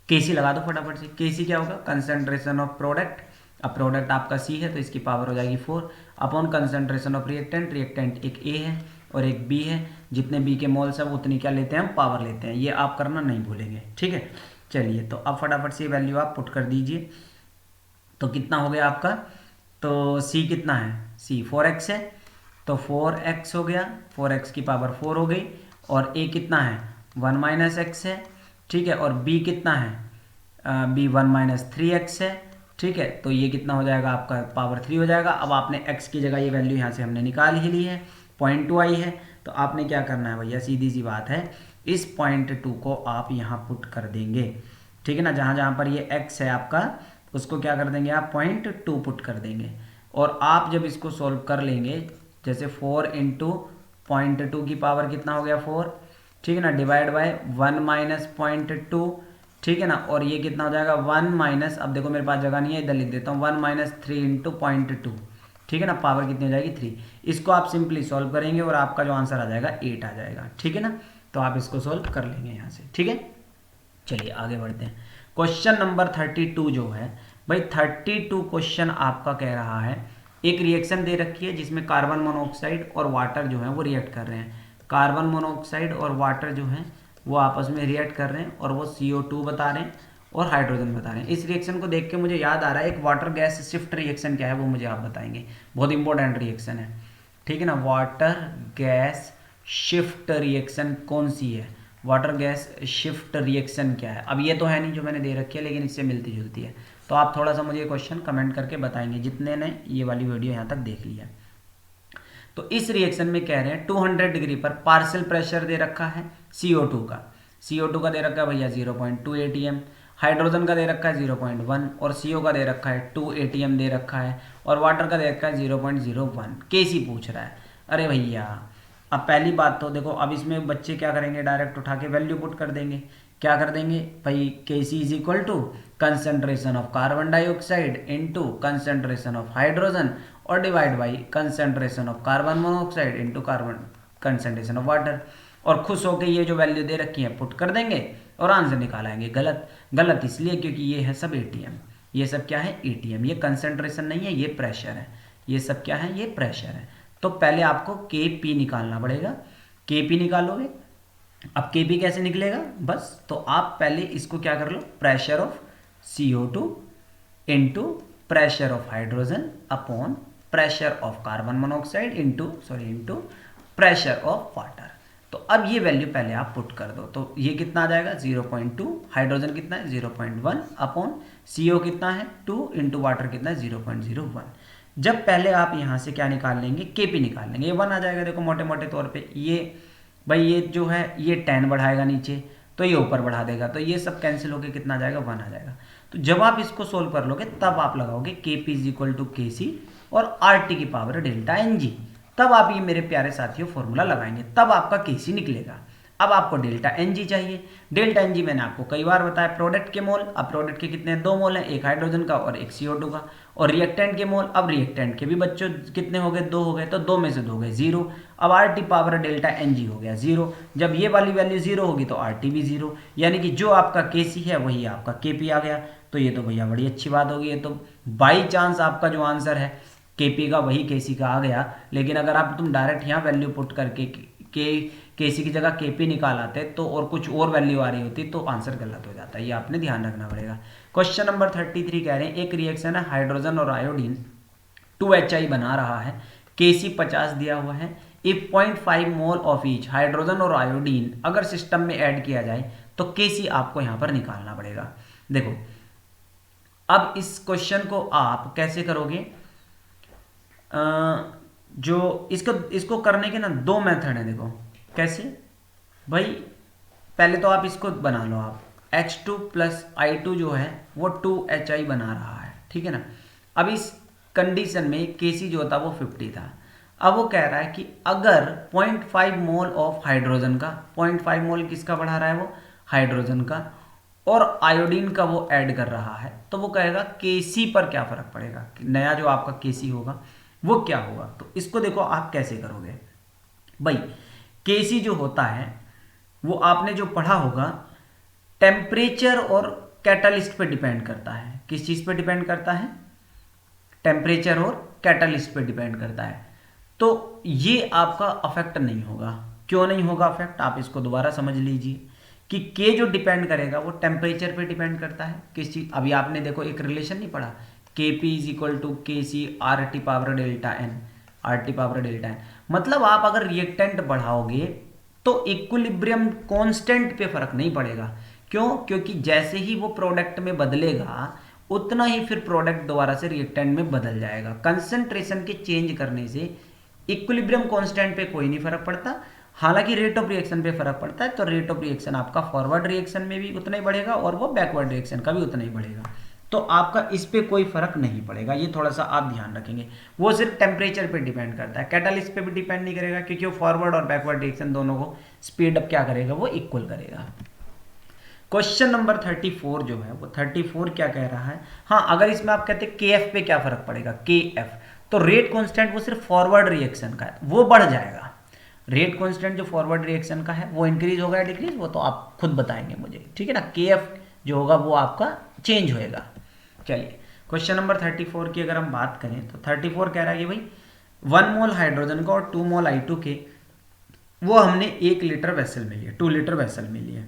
केसी लगा दो फटाफट से। केसी क्या होगा, कंसेंट्रेशन ऑफ प्रोडक्ट। अब प्रोडक्ट आपका सी है तो इसकी पावर हो जाएगी 4 upon concentration of reactant. Reactant एक ए है और एक बी है, जितने बी के मोल्स हैं उतनी क्या लेते हैं हम, पावर लेते हैं। ये आप करना नहीं भूलेंगे, ठीक है। चलिए तो अब फटाफट से वैल्यू आप पुट कर दीजिए। तो कितना हो गया आपका, तो सी कितना है, सी 4x है, तो 4x हो गया, 4x की पावर 4 हो गई, और a कितना है 1 माइनस एक्स है, ठीक है, और b कितना है, b 1 माइनस 3x है, ठीक है। तो ये कितना हो जाएगा आपका, पावर 3 हो जाएगा। अब आपने x की जगह ये वैल्यू यहाँ से हमने निकाल ही ली है, 0.2 आई है। तो आपने क्या करना है भैया, सीधी सी बात है, इस 0.2 को आप यहाँ पुट कर देंगे, ठीक है ना। जहाँ जहाँ पर ये x है आपका, उसको क्या कर देंगे आप, 0.2 पुट कर देंगे। और आप जब इसको सॉल्व कर लेंगे, जैसे 4 इंटू 0.2 की पावर कितना हो गया 4, ठीक है ना, डिवाइड बाय 1 माइनस 0.2, ठीक है ना, और ये कितना हो जाएगा 1 माइनस, अब देखो मेरे पास जगह नहीं है, इधर लिख देता हूँ, 1 माइनस 3 इंटू 0.2, ठीक है ना, पावर कितनी हो जाएगी 3। इसको आप सिंपली सॉल्व करेंगे और आपका जो आंसर आ जाएगा 8 आ जाएगा, ठीक है ना। तो आप इसको सॉल्व कर लेंगे यहाँ से, ठीक है। चलिए आगे बढ़ते हैं। क्वेश्चन नंबर 32 जो है भाई, 32 क्वेश्चन आपका कह रहा है, एक रिएक्शन दे रखी है जिसमें कार्बन मोनोऑक्साइड और वाटर जो है वो रिएक्ट कर रहे हैं। कार्बन मोनोऑक्साइड और वाटर जो है वो आपस में रिएक्ट कर रहे हैं, और वो CO2 बता रहे हैं और हाइड्रोजन बता रहे हैं। इस रिएक्शन को देख के मुझे याद आ रहा है, एक वाटर गैस शिफ्ट रिएक्शन क्या है वो मुझे आप बताएंगे, बहुत इंपॉर्टेंट रिएक्शन है, ठीक है ना। वाटर गैस शिफ्ट रिएक्शन कौन सी है, वाटर गैस शिफ्ट रिएक्शन क्या है। अब ये तो है नहीं जो मैंने दे रखी है, लेकिन इससे मिलती जुलती है। तो आप थोड़ा सा मुझे क्वेश्चन कमेंट करके बताएंगे जितने ने ये वाली वीडियो यहाँ तक देख लिया। तो इस रिएक्शन में कह रहे हैं 200 डिग्री पर पार्शियल प्रेशर दे रखा है CO2 का। CO2 का दे रखा है भैया 0.2 ATM, हाइड्रोजन का दे रखा है 0.1, और CO का दे रखा है 2 ATM दे रखा है, और वाटर का दे रखा है 0.01। केसी पूछ रहा है। अरे भैया अब पहली बात तो देखो, अब इसमें बच्चे क्या करेंगे, डायरेक्ट उठा के वैल्यू पुट कर देंगे। क्या कर देंगे भाई, Kc is equal to concentration of carbon dioxide into concentration of hydrogen, और divide by concentration of carbon monoxide into carbon concentration of water, और खुश होकर ये जो वैल्यू दे रखी है पुट कर देंगे और आंसर निकालेंगे। गलत, गलत इसलिए क्योंकि ये है सब ATM, ये सब क्या है ATM, ये कंसेंट्रेशन नहीं है, ये प्रेशर है। ये सब क्या है, ये प्रेशर है। तो पहले आपको Kp निकालना पड़ेगा। Kp निकालोगे, अब Kp कैसे निकलेगा, बस तो आप पहले इसको क्या कर लो, pressure of CO2 into pressure of hydrogen upon pressure of carbon monoxide into pressure of water. तो अब ये वैल्यू पहले आप पुट कर दो, तो ये कितना आ जाएगा 0.2, हाइड्रोजन कितना है 0.1 अपॉन CO कितना है 2 इंटू वाटर कितना है 0.01। जब पहले आप यहाँ से क्या निकाल लेंगे, KP निकाल लेंगे, ये 1 आ जाएगा। देखो मोटे मोटे तौर पे ये भाई ये जो है ये 10 बढ़ाएगा नीचे, तो ये ऊपर बढ़ा देगा, तो ये सब कैंसिल होकर कितना आ जाएगा 1 आ जाएगा। तो जब आप इसको सोल्व कर लोगे तब आप लगाओगे KP is equal to KC और RT की पावर डेल्टा NG, तब आप ये मेरे प्यारे साथियों फॉर्मूला लगाएंगे, तब आपका KC निकलेगा। अब आपको डेल्टा NG चाहिए। डेल्टा NG मैंने आपको कई बार बताया प्रोडक्ट के मोल, अब प्रोडक्ट के कितने 2 मोल हैं, एक हाइड्रोजन का और एक CO2 का। और रिएक्टेंट के मोल, अब रिएक्टेंट के भी बच्चों कितने हो गए 2 हो गए, तो 2 में से 2 गए 0। अब RT पावर डेल्टा NG हो गया 0। जब ये वाली वैल्यू 0 होगी तो RT भी 0, यानी कि जो आपका KC है वही आपका KP आ गया। तो ये तो भैया बड़ी अच्छी बात होगी, ये तो बाई चांस आपका जो आंसर है KP का वही KC का आ गया। लेकिन अगर आप तुम डायरेक्ट यहाँ वैल्यू पुट करके KC की जगह KP निकाल आते तो और कुछ और वैल्यू आ रही होती तो आंसर गलत हो जाता है, ये आपने ध्यान रखना पड़ेगा। क्वेश्चन नंबर 33 कह रहे हैं एक रिएक्शन है हाइड्रोजन और आयोडीन 2HI बना रहा है, KC 50 दिया हुआ है। If 0.5 mole of each hydrogen और आयोडीन अगर सिस्टम में ऐड किया जाए तो KC आपको यहाँ पर निकालना पड़ेगा। देखो अब इस क्वेश्चन को आप कैसे करोगे, जो इसको करने के ना 2 मेथड हैं। देखो कैसे भाई, पहले तो आप इसको बना लो, आप H2 प्लस I2 जो है वो 2HI बना रहा है, ठीक है ना। अब इस कंडीशन में KC जो था वो 50 था। अब वो कह रहा है कि अगर 0.5 मोल ऑफ हाइड्रोजन का, 0.5 मोल किसका बढ़ा रहा है वो हाइड्रोजन का, और आयोडीन का वो ऐड कर रहा है, तो वो कहेगा KC पर क्या फर्क पड़ेगा, नया जो आपका KC होगा वो क्या होगा। तो इसको देखो आप कैसे करोगे भाई, KC जो होता है वो आपने जो पढ़ा होगा टेम्परेचर और कैटालिस्ट पे डिपेंड करता है। किस चीज़ पे डिपेंड करता है, टेम्परेचर और कैटालिस्ट पे डिपेंड करता है। तो ये आपका अफेक्ट नहीं होगा। क्यों नहीं होगा अफेक्ट, आप इसको दोबारा समझ लीजिए कि K जो डिपेंड करेगा वो टेम्परेचर पे डिपेंड करता है। किस चीज़, अभी आपने देखो एक रिलेशन नहीं पढ़ा, KP is equal to KC RT power delta N, RT power delta N। मतलब आप अगर रिएक्टेंट बढ़ाओगे तो इक्विलिब्रियम कांस्टेंट पे फर्क नहीं पड़ेगा। क्यों, क्योंकि जैसे ही वो प्रोडक्ट में बदलेगा उतना ही फिर प्रोडक्ट दोबारा से रिएक्टेंट में बदल जाएगा। कंसंट्रेशन के चेंज करने से इक्विलिब्रियम कांस्टेंट पे कोई नहीं फर्क पड़ता, हालांकि रेट ऑफ रिएक्शन पे फर्क पड़ता है। तो रेट ऑफ रिएक्शन आपका फॉरवर्ड रिएक्शन में भी उतना ही बढ़ेगा और वो बैकवर्ड रिएक्शन का भी उतना ही बढ़ेगा। तो आपका इस पे कोई फर्क नहीं पड़ेगा, ये थोड़ा सा आप ध्यान रखेंगे। वो सिर्फ टेम्परेचर पे डिपेंड करता है, कैटालिस्ट पे भी डिपेंड नहीं करेगा, क्योंकि वो फॉरवर्ड और बैकवर्ड रिएक्शन दोनों को स्पीड अप क्या करेगा, वो इक्वल करेगा। क्वेश्चन नंबर 34 जो है वो 34 क्या कह रहा है, हाँ अगर इसमें आप कहते हैं KF पे क्या फर्क पड़ेगा, KF तो रेट कांस्टेंट वो सिर्फ फॉरवर्ड रिएक्शन का है, वो बढ़ जाएगा। रेट कांस्टेंट जो फॉरवर्ड रिएक्शन का है वो इंक्रीज होगा या डिक्रीज, वो तो आप खुद बताएंगे मुझे, ठीक है ना। KF जो होगा वो आपका चेंज होएगा। चलिए क्वेश्चन नंबर 34 की अगर हम बात करें तो 34 कह रहा है कि भाई 1 मोल हाइड्रोजन का और 2 मोल I2 के वो हमने 1 लीटर वेसल में लिए, 2 लीटर वेसल में लिए।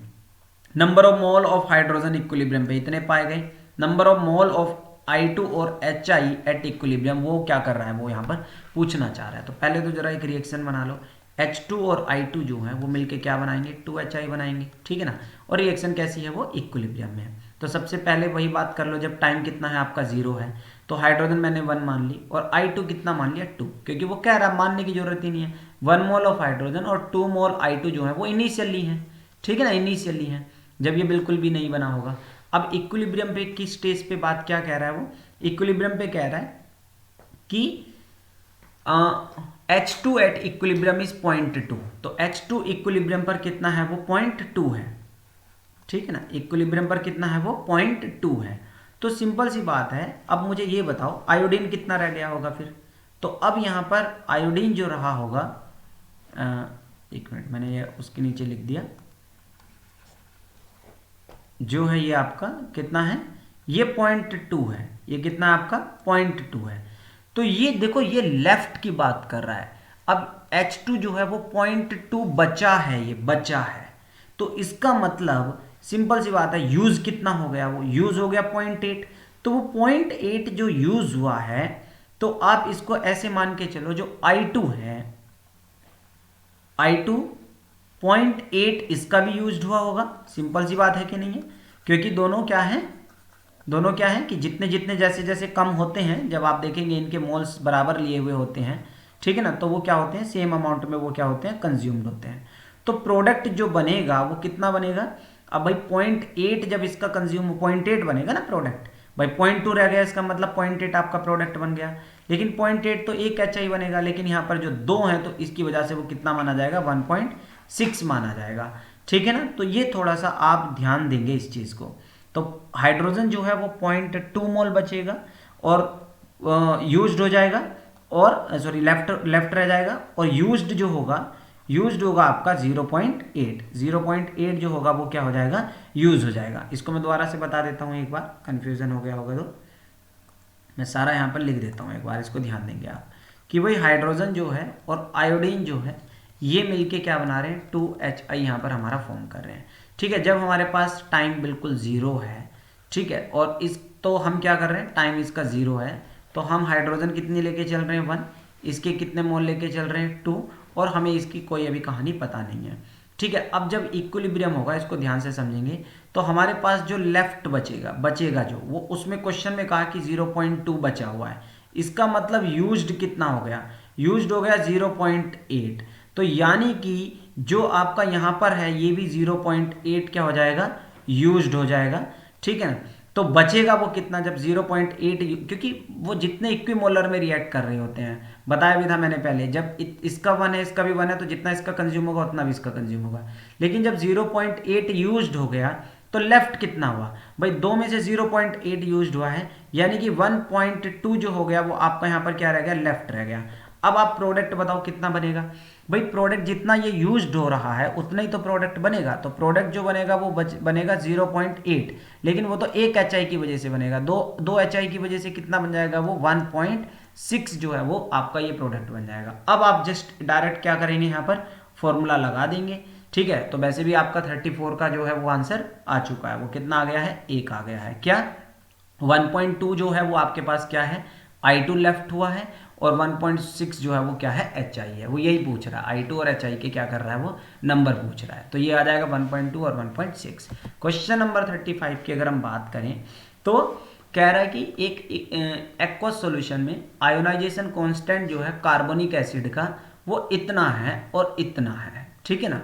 Number of mole of hydrogen equilibrium पे इतने पाए गए। Number of mole of I2 और HI एट इक्विलिब्रियम वो क्या कर रहा है, वो यहाँ पर पूछना चाह रहा है। तो पहले तो जरा एक रिएक्शन बना लो, H2 और I2 जो है वो मिलके क्या बनाएंगे 2HI बनाएंगे, ठीक है ना। और रिएक्शन कैसी है, वो इक्विलिब्रियम में है। तो सबसे पहले वही बात कर लो, जब टाइम कितना है आपका 0 है तो हाइड्रोजन मैंने 1 मान ली और I2 कितना मान लिया 2, क्योंकि वो कह रहा है मानने की जरूरत ही नहीं है। 1 मोल ऑफ हाइड्रोजन और 2 मोल I2 जो है वो इनिशियली है, ठीक है ना, इनिशियली है, जब ये बिल्कुल भी नहीं बना होगा। अब इक्विलिब्रियम पे किस स्टेज पे बात क्या कह रहा है, वो इक्विलिब्रियम पे कह रहा है कि H2 एट इक्विलिब्रियम इज 0.2, तो H2 इक्विलिब्रियम पर कितना है, वो 0.2 है, ठीक है ना। इक्विलिब्रियम पर कितना है, वो 0.2 है। तो सिंपल सी बात है। अब मुझे ये बताओ आयोडीन कितना रह गया होगा फिर, तो अब यहाँ पर आयोडीन जो रहा होगा, एक मिनट मैंने ये उसके नीचे लिख दिया, जो है ये आपका कितना है, ये 0.2 है, ये कितना है आपका 0.2 है। तो ये देखो ये लेफ्ट की बात कर रहा है। अब H2 जो है वो 0.2 बचा है, ये बचा है, तो इसका मतलब सिंपल सी बात है यूज कितना हो गया, वो यूज हो गया 0.8। तो वो 0.8 जो यूज हुआ है, तो आप इसको ऐसे मान के चलो जो I2 है, I2 0.8 इसका भी यूज्ड हुआ होगा, सिंपल सी बात है कि नहीं है, क्योंकि दोनों क्या है कि जितने जितने जैसे जैसे कम होते हैं, जब आप देखेंगे इनके मोल्स बराबर लिए हुए होते हैं, ठीक है ना, तो वो क्या होते हैं, सेम अमाउंट में वो क्या होते हैं, कंज्यूम्ड होते हैं। तो प्रोडक्ट जो बनेगा वो कितना बनेगा, अब भाई 0.8 जब इसका कंज्यूम 0.8 बनेगा ना प्रोडक्ट, भाई 0.2 रह गया, इसका मतलब 0.8 आपका प्रोडक्ट बन गया, लेकिन 0.8 तो एक HI बनेगा, लेकिन यहाँ पर जो 2 है तो इसकी वजह से वो कितना माना जाएगा, 1.6 माना जाएगा, ठीक है ना। तो ये थोड़ा सा आप ध्यान देंगे इस चीज़ को। तो हाइड्रोजन जो है वो 0.2 मोल बचेगा और यूज्ड हो जाएगा, और सॉरी लेफ्ट रह जाएगा, और यूज्ड होगा आपका 0.8 जो होगा वो क्या हो जाएगा, यूज हो जाएगा। इसको मैं दोबारा से बता देता हूँ एक बार, कंफ्यूजन हो गया होगा तो मैं सारा यहाँ पर लिख देता हूँ एक बार, इसको ध्यान देंगे आप कि भाई हाइड्रोजन जो है और आयोडीन जो है ये मिलके क्या बना रहे हैं, 2HI यहाँ पर हमारा फॉर्म कर रहे हैं, ठीक है। जब हमारे पास टाइम बिल्कुल ज़ीरो है, ठीक है, और इस तो हम क्या कर रहे हैं, टाइम इसका ज़ीरो है, तो हम हाइड्रोजन कितनी लेके चल रहे हैं, 1, इसके कितने मोल लेके चल रहे हैं, 2, और हमें इसकी कोई अभी कहानी पता नहीं है, ठीक है। अब जब इक्विलिब्रियम होगा, इसको ध्यान से समझेंगे, तो हमारे पास जो लेफ्ट बचेगा जो वो, उसमें क्वेश्चन में कहा कि 0.2 बचा हुआ है, इसका मतलब यूज्ड कितना हो गया, यूज्ड हो गया 0.8, तो यानी कि जो आपका यहाँ पर है ये भी 0.8 क्या हो जाएगा, यूज्ड हो जाएगा, ठीक है ना। तो बचेगा वो कितना, जब 0.8, क्योंकि वो जितने इक्विमोलर में रिएक्ट कर रहे होते हैं, बताया भी था मैंने पहले, जब इसका 1 है इसका भी 1 है, तो जितना इसका कंज्यूम होगा उतना भी इसका कंज्यूम होगा, लेकिन जब 0.8 यूज्ड हो गया तो लेफ्ट कितना हुआ, भाई 2 में से 0.8 यूज्ड हुआ है, यानी कि 1.2 जो हो गया वो आपका यहाँ पर क्या रह गया, लेफ्ट रह गया। अब आप प्रोडक्ट बताओ कितना बनेगा, भाई प्रोडक्ट जितना ये यूज्ड हो रहा है उतना ही तो प्रोडक्ट बनेगा, तो प्रोडक्ट जो बनेगा वो बनेगा 0.8, लेकिन वो तो एक HI की वजह से बनेगा, दो HI की वजह से कितना बन जाएगा, वो 1.6 जो है वो आपका ये प्रोडक्ट बन जाएगा। अब आप जस्ट डायरेक्ट क्या करेंगे, यहाँ पर फॉर्मूला लगा देंगे, ठीक है। तो वैसे भी आपका 34 का जो है वो आंसर आ चुका है, वो कितना आ गया है, 1 आ गया है, क्या 1.2 जो है वो आपके पास क्या है, I2 लेफ्ट हुआ है, और 1.6 जो है वो क्या है, HI है, वो यही पूछ रहा है, I2 और HI के क्या कर रहा है, वो नंबर पूछ रहा है, तो ये आ जाएगा 1.2 और 1.6। क्वेश्चन नंबर 35 की अगर हम बात करें तो कह रहा है कि एक एक्वस सॉल्यूशन में आयोनाइजेशन कांस्टेंट जो है कार्बोनिक एसिड का वो इतना है और इतना है, ठीक है ना।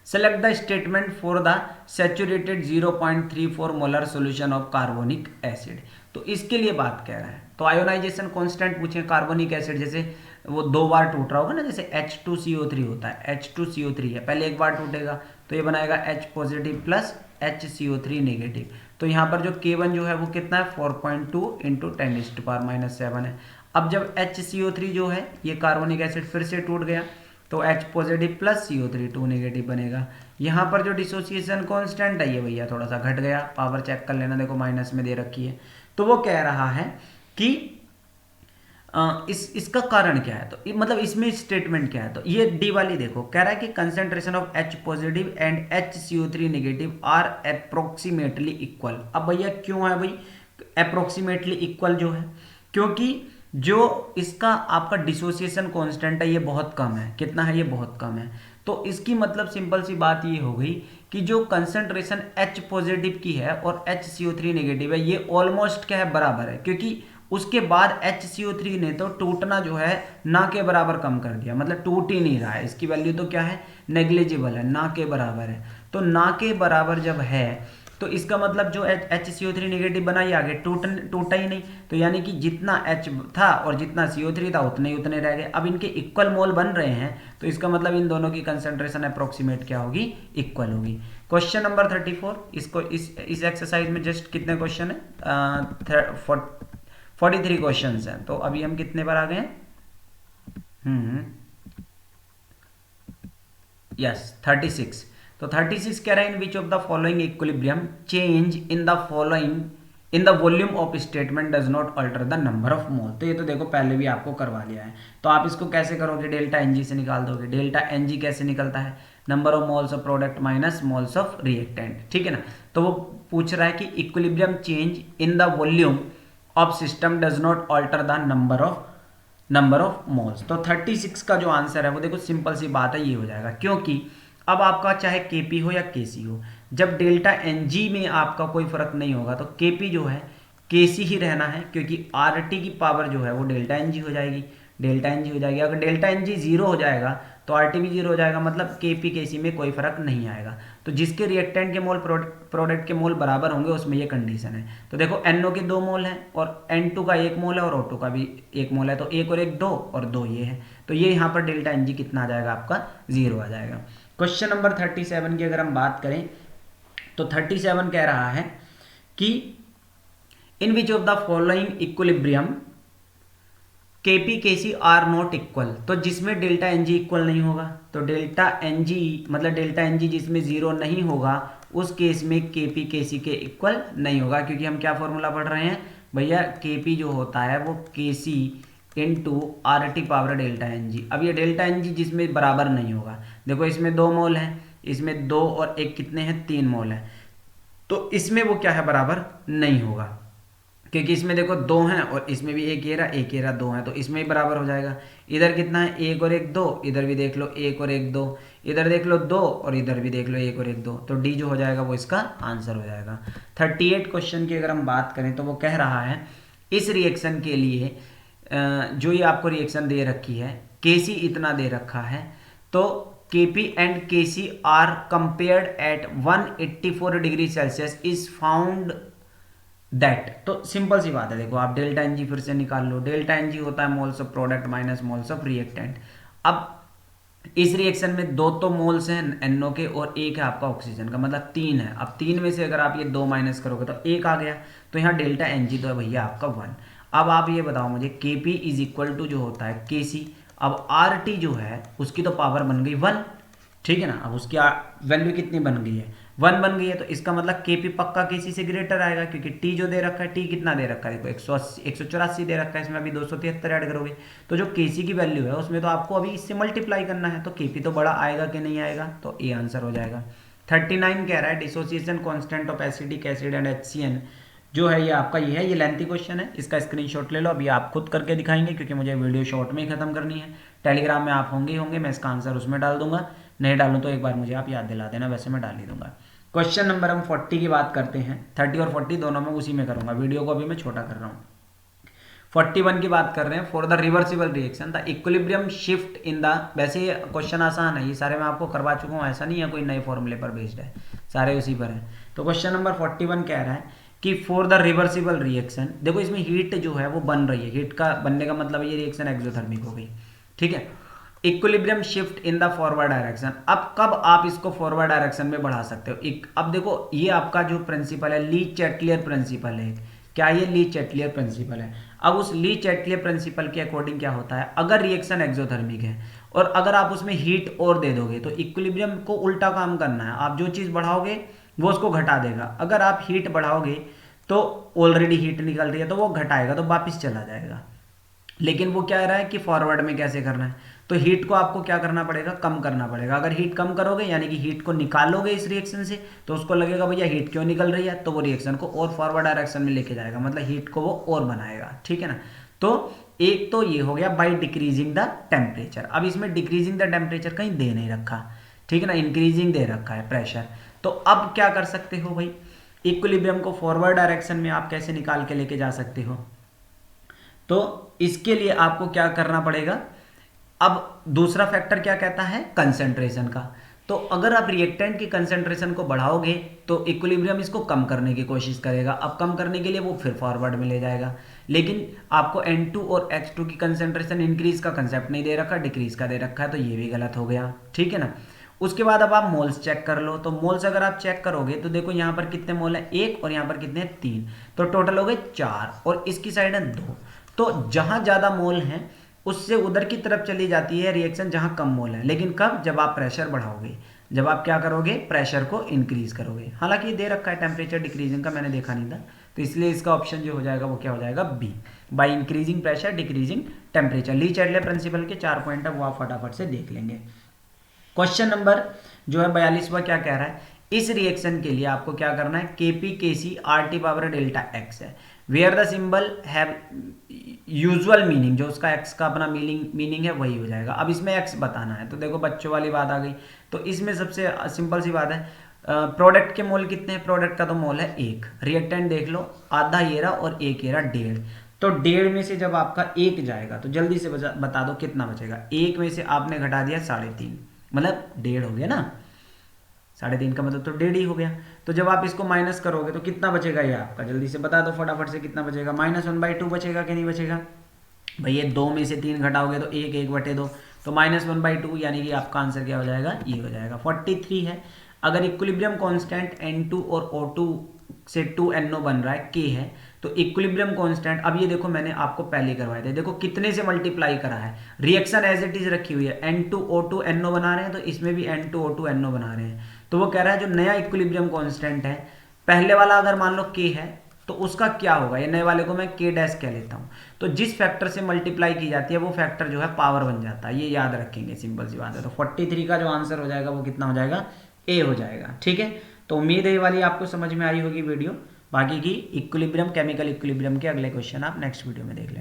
Select the statement for the saturated 0.34 molar solution of carbonic acid. तो इसके लिए बात कह रहा है, तो आयोनाइजेशन कांस्टेंट पूछे कार्बोनिक एसिड, जैसे वो 2 बार टूट रहा होगा ना, जैसे H2CO3 होता है, H2CO3 है, पहले एक बार टूटेगा तो ये बनाएगा H positive plus HCO3 negative, तो यहाँ पर जो K1 जो है वो कितना है, 4.2 × 10⁻⁷ है। अब जब HCO3 जो है ये कार्बोनिक एसिड फिर से टूट गया तो H positive plus CO3 2 negative बनेगा। यहाँ पर जो डिसोसिएशन कांस्टेंट है ये भैया थोड़ा सा घट गया, पावर चेक कर लेना, देखो माइनस में दे रखी है, तो वो कह रहा है कि इसका कारण क्या है, तो मतलब इसमें स्टेटमेंट क्या है, तो ये डी वाली देखो, कह रहा है कि concentration of H positive and HCO3 negative are approximately equal. अब भैया क्यों है भाई अप्रोक्सीमेटली इक्वल जो है, क्योंकि जो इसका आपका डिसोसिएशन कांस्टेंट है ये बहुत कम है, कितना है, ये बहुत कम है, तो इसकी मतलब सिंपल सी बात ये हो गई कि जो कंसेंट्रेशन H पॉजिटिव की है और HCO3 नेगेटिव है ये ऑलमोस्ट क्या है, बराबर है, क्योंकि उसके बाद HCO3 ने तो टूटना जो है ना के बराबर कम कर दिया, मतलब टूट ही नहीं रहा है, इसकी वैल्यू तो क्या है, नेग्लिजिबल है, ना के बराबर है, तो ना के बराबर जब है तो इसका मतलब जो HCO3 नेगेटिव बना ये आगे टूटा ही नहीं, तो यानी कि जितना H था और जितना CO3 था उतने रह गए। अब इनके इक्वल मोल बन रहे हैं तो इसका मतलब इन दोनों की कंसेंट्रेशन अप्रोक्सीमेट क्या होगी, इक्वल होगी। क्वेश्चन नंबर 34, इसको इस एक्सरसाइज में जस्ट कितने क्वेश्चन है, 43 क्वेश्चन हैं, तो अभी हम कितने पर आ गए हैं, यस 36। तो 36 कह रहा है in which of the following equilibrium change in the volume of statement does not alter the number of mole. तो ये तो देखो पहले भी आपको करवा लिया है, तो आप इसको कैसे करोगे, डेल्टा NG से निकाल दोगे। डेल्टा NG कैसे निकलता है, number of moles of product minus moles of reactant, ठीक है ना। तो वो पूछ रहा है कि equilibrium change in the volume of system does not alter the number of moles. तो 36 का जो आंसर है वो देखो सिंपल सी बात है ये हो जाएगा, क्योंकि अब आपका चाहे केपी हो या केसी हो, जब डेल्टा एनजी में आपका कोई फर्क नहीं होगा तो केपी जो है केसी ही रहना है, क्योंकि आरटी की पावर जो है वो डेल्टा एनजी हो जाएगी, डेल्टा एनजी हो जाएगी। अगर डेल्टा एनजी जीरो हो जाएगा तो आरटी भी जीरो हो जाएगा, मतलब केपी केसी में कोई फर्क नहीं आएगा। तो जिसके रिएक्टेंट के मोल प्रोडक्ट के मोल बराबर होंगे उसमें ये कंडीशन है। तो देखो एनओ के 2 मोल हैं और एन2 का 1 मोल है और O2 का भी 1 मोल है, तो 1 और 1 2 और 2 ये है, तो ये यहाँ पर डेल्टा एनजी कितना आ जाएगा आपका, जीरो आ जाएगा। क्वेश्चन नंबर 37 की अगर हम बात करें तो 37 कह रहा है कि in which of the following equilibrium KP KC are not equal, तो जिसमें डेल्टा एनजी इक्वल नहीं होगा, तो डेल्टा एनजी मतलब डेल्टा एनजी जिसमें जीरो नहीं होगा उस केस में केपी केसी के इक्वल नहीं होगा, क्योंकि हम क्या फॉर्मूला पढ़ रहे हैं भैया, केपी जो होता है वो KC into R T power delta NG. अब ये डेल्टा एनजी जिसमें बराबर नहीं होगा, देखो इसमें 2 मोल हैं, इसमें 2 और 1 कितने हैं, 3 मोल हैं, तो इसमें वो क्या है, बराबर नहीं होगा, क्योंकि इसमें देखो 2 हैं और इसमें भी एक ये रहा 2 है, तो इसमें ही बराबर हो जाएगा। इधर कितना है, 1 और 1 2, इधर भी देख लो 1 और 1 2, इधर देख लो 2 और इधर भी देख लो 1 और 1 2, तो डी जो हो जाएगा वो इसका आंसर हो जाएगा। 38 क्वेश्चन की अगर हम बात करें तो वो कह रहा है इस रिएक्शन के लिए जो ये आपको रिएक्शन दे रखी है, केसी इतना दे रखा है, तो KP and KC are compared at 184 degree Celsius is found that. तो सिंपल सी बात है, देखो आप डेल्टा एनजी फिर से निकाल लो, डेल्टा एनजी होता है moles of product minus moles of reactant. अब इस रिएक्शन में 2 तो मोल्स हैं एनओ के और 1 है आपका ऑक्सीजन का, मतलब 3 है। अब 3 में से अगर आप ये 2 माइनस करोगे तो 1 आ गया, तो यहाँ डेल्टा एनजी तो है भैया आपका 1। अब आप ये बताओ मुझे, केपी इज इक्वल टू जो होता है केसी, अब आर टी जो है उसकी तो पावर बन गई 1, ठीक है ना, अब उसकी वैल्यू कितनी बन गई है, 1 बन गई है, तो इसका मतलब केपी पक्का केसी से ग्रेटर आएगा, क्योंकि टी जो दे रखा है, टी कितना दे रखा है, देखो 184 दे रखा है, इसमें अभी 273 ऐड करोगे तो जो केसी की वैल्यू है उसमें तो आपको अभी इससे मल्टीप्लाई करना है, तो केपी तो बड़ा आएगा कि नहीं आएगा, तो ए आंसर हो जाएगा। 39 कह रहा है dissociation constant of acidic acid and HCN जो है ये आपका ये है, ये लेंथी क्वेश्चन है, इसका स्क्रीनशॉट ले लो। अभी आप खुद करके दिखाएंगे क्योंकि मुझे वीडियो शॉर्ट में ही खत्म करनी है। टेलीग्राम में आप होंगे ही होंगे, मैं इसका आंसर उसमें डाल दूंगा, नहीं डालूँ तो एक बार मुझे आप याद दिला देना, वैसे मैं डाल ही दूंगा। क्वेश्चन नंबर हम 40 की बात करते हैं, 30 और 40 दोनों में उसी में करूंगा, वीडियो को अभी मैं छोटा कर रहा हूँ। 41 की बात कर रहे हैं, for the reversible reaction the equilibrium shift in the, वैसे ये क्वेश्चन आसान है, ये सारे मैं आपको करवा चुका हूँ, ऐसा नहीं है कोई नए फॉर्मूले पर बेस्ड है, सारे उसी पर है। तो क्वेश्चन नंबर 41 कह रहा है कि फॉर द रिवर्सिबल रिएक्शन, देखो इसमें हीट जो है वो बन रही है, हीट का बनने का मतलब ये रिएक्शन एक्सोथर्मिक हो गई, ठीक है। Equilibrium shift in the forward direction, अब कब आप इसको फॉरवर्ड डायरेक्शन में बढ़ा सकते हो, अब देखो ये आपका जो प्रिंसिपल है ली चैटलियर प्रिंसिपल है, क्या ये ली चैटलियर प्रिंसिपल है। अब उस ली चैटलियर प्रिंसिपल के अकॉर्डिंग क्या होता है, अगर रिएक्शन एक्सोथर्मिक है और अगर आप उसमें हीट और दे दोगे तो इक्विलिब्रियम को उल्टा काम करना है, आप जो चीज़ बढ़ाओगे वो उसको घटा देगा, अगर आप हीट बढ़ाओगे तो ऑलरेडी हीट निकल रही है तो वो घटाएगा तो वापिस चला जाएगा, लेकिन वो क्या रहा है कि फॉरवर्ड में कैसे करना है, तो हीट को आपको क्या करना पड़ेगा, कम करना पड़ेगा। अगर हीट कम करोगे यानी कि हीट को निकालोगे इस रिएक्शन से तो उसको लगेगा भैया हीट क्यों निकल रही है, तो वो रिएक्शन को और फॉरवर्ड डायरेक्शन में लेके जाएगा, मतलब हीट को वो और बनाएगा, ठीक है ना। तो एक तो ये हो गया बाई डिक्रीजिंग द टेम्परेचर। अब इसमें डिक्रीजिंग द टेम्परेचर कहीं दे नहीं रखा, ठीक है ना, इंक्रीजिंग दे रखा है प्रेशर। तो अब क्या कर सकते हो भाई, इक्विलिब्रियम को फॉरवर्ड डायरेक्शन में आप कैसे निकाल के लेके जा सकते हो, तो इसके लिए आपको क्या करना पड़ेगा। अब दूसरा फैक्टर क्या कहता है, कंसेंट्रेशन का, तो अगर आप रिएक्टेंट की कंसेंट्रेशन को बढ़ाओगे तो इक्विलिब्रियम इसको कम करने की कोशिश करेगा, अब कम करने के लिए वो फिर फॉरवर्ड में ले जाएगा, लेकिन आपको N2 और H2 की कंसेंट्रेशन इंक्रीज का कंसेप्ट नहीं दे रखा, डिक्रीज का दे रखा है, तो ये भी गलत हो गया, ठीक है ना। उसके बाद अब आप मोल्स चेक कर लो, तो मोल्स अगर आप चेक करोगे तो देखो यहाँ पर कितने मोल है, 1 और यहाँ पर कितने 3, तो टोटल हो गए 4 और इसकी साइड है 2, तो जहाँ ज़्यादा मोल हैं उससे उधर की तरफ चली जाती है रिएक्शन जहाँ कम मोल है, लेकिन कब, जब आप प्रेशर बढ़ाओगे, जब आप क्या करोगे, प्रेशर को इंक्रीज करोगे। हालांकि ये दे रखा है टेम्परेचर डिक्रीजिंग का, मैंने देखा नहीं था, तो इसलिए इसका ऑप्शन जो हो जाएगा वो क्या हो जाएगा, B, by increasing pressure decreasing temperature. Le Chatelier principle के 4 पॉइंट है वो आप फटाफट से देख लेंगे। क्वेश्चन नंबर जो है 42वां क्या कह रहा है, इस रिएक्शन के लिए आपको क्या करना है, KP KC R T power delta X है। Where the symbol have usual meaning, जो उसका एक्स का अपना मीनिंग है वही हो जाएगा। अब इसमें एक्स बताना है, तो देखो बच्चों वाली बात आ गई। तो इसमें सबसे सिंपल सी बात है, प्रोडक्ट के मोल कितने हैं, प्रोडक्ट का तो मोल है 1, रिएक्टेंट देख लो, आधा ये रहा और 1 ये रहा 1.5, तो 1.5 में से जब आपका 1 जाएगा तो जल्दी से बता दो कितना बचेगा। 1 में से आपने घटा दिया 3.5, मतलब 1.5 हो गया ना, 3.5 का मतलब तो 1.5 ही हो गया। तो जब आप इसको माइनस करोगे तो कितना बचेगा ये आपका, जल्दी से बता दो फटाफट से, कितना बचेगा, -1/2 बचेगा कि नहीं बचेगा भाई। ये 2 में से 3 घटाओगे तो 1/2, तो -1/2, यानी कि आपका आंसर क्या हो जाएगा, ये हो जाएगा 43 है। अगर इक्विलिब्रियम कांस्टेंट N2 और O2 से 2NO बन रहा है, K है, तो इक्विलिब्रियम कांस्टेंट, अब ये देखो मैंने आपको पहले करवाए थे, देखो कितने से मल्टीप्लाई करा है, रिएक्शन एज इट इज रखी हुई है, N2O2NO बना रहे हैं तो इसमें भी N2O2NO बना रहे हैं। तो वो कह रहा है जो नया इक्विलिब्रियम कांस्टेंट है, पहले वाला अगर मान लो K है तो उसका क्या होगा, ये नए वाले को मैं K डैश कह लेता हूँ। तो जिस फैक्टर से मल्टीप्लाई की जाती है वो फैक्टर जो है पावर बन जाता है, ये याद रखेंगे, सिंपल सी बात है। तो 43 का जो आंसर हो जाएगा वो कितना हो जाएगा, ए हो जाएगा। ठीक है, तो उम्मीद है ये वाली आपको समझ में आई होगी वीडियो। बाकी की इक्विलिब्रियम, केमिकल इक्विलिब्रियम के अगले क्वेश्चन आप नेक्स्ट वीडियो में देख लेना।